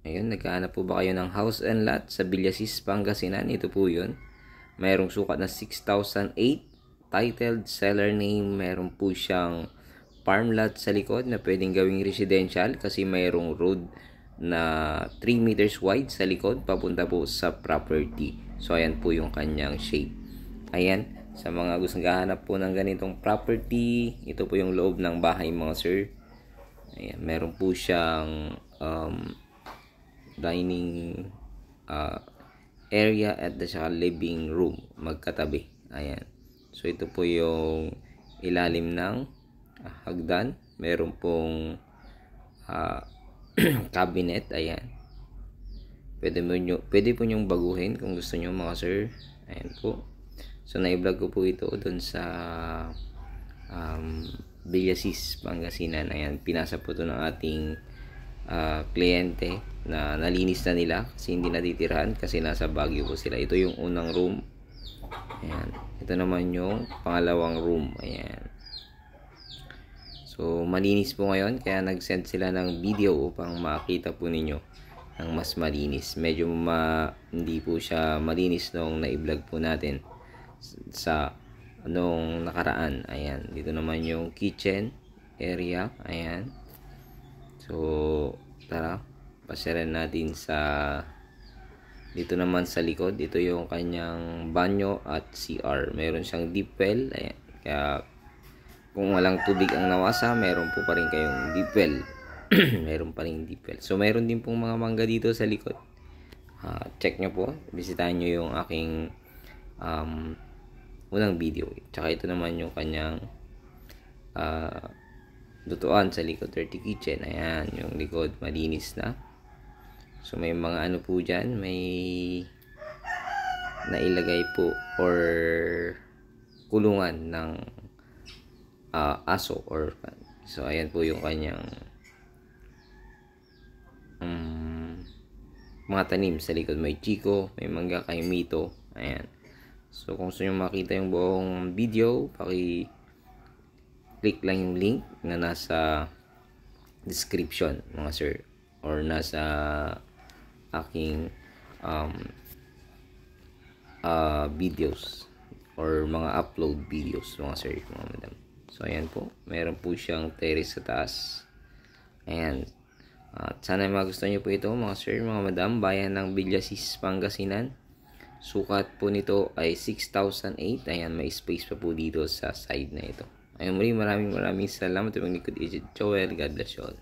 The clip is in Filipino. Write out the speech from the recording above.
Ayun, naghahanap po ba kayo ng house and lot sa Villasis, Pangasinan? Ito po yun. Mayroong sukat na 6,008. Titled, seller name, meron po siyang farm lot sa likod na pwedeng gawing residential kasi mayroong road na 3 meters wide sa likod papunta po sa property. So ayan po yung kanyang shape. Ayan, sa mga gustong gahanap po ng ganitong property, ito po yung loob ng bahay mga sir. Ayan, meron po siyang dining area at saka living room magkatabi. Ayan. So ito po yung ilalim ng hagdan. Meron pong cabinet. Ayan. Pwede po nyong baguhin kung gusto nyo mga sir. Ayan po. So na-vlog ko po ito dun sa Villasis, Pangasinan. Ayan. Pinasa po ito ng ating kliyente na nalinis na nila kasi hindi natitirahan kasi nasa Baguio po sila. Ito yung unang room. Ayan. Ito naman yung pangalawang room. Ayan. So malinis po ngayon kaya nag-send sila ng video upang makita po ninyo ng mas malinis. Medyo hindi po siya malinis nung na-vlog po natin sa nung nakaraan. Ayan. Dito naman yung kitchen area. Ayan. So, tara, pasyalan natin sa dito naman sa likod. Ito yung kanyang banyo at CR. Meron siyang deep well. Ayan. Kaya, kung walang tubig ang nawasa, meron po pa rin kayong deep well. Meron pa rin deep well. So, meron din pong mga mangga dito sa likod. Check nyo po. Bisitahin nyo yung aking unang video. Tsaka ito naman yung kanyang lutuan sa likod, dirty kitchen. Ayan, yung likod malinis na. So may mga ano po dyan, may nailagay po or kulungan ng aso or so ayan po yung kanyang mga tanim sa likod. May chiko, may mangga, kay mito. Ayan. So kung gusto nyo makita yung buong video, click lang yung link na nasa description mga sir or nasa aking videos or mga upload videos mga sir, mga madam. So ayan po, meron po siyang terrace sa taas. Ayan. At sana magustuhan nyo po ito mga sir, mga madam. Bayan ng Villasis, Pangasinan. Sukat po nito ay 6,008. Ayan, may space pa po dito sa side na ito. Ayun, maraming salamat. Ito yung Agent Joel. God bless you all.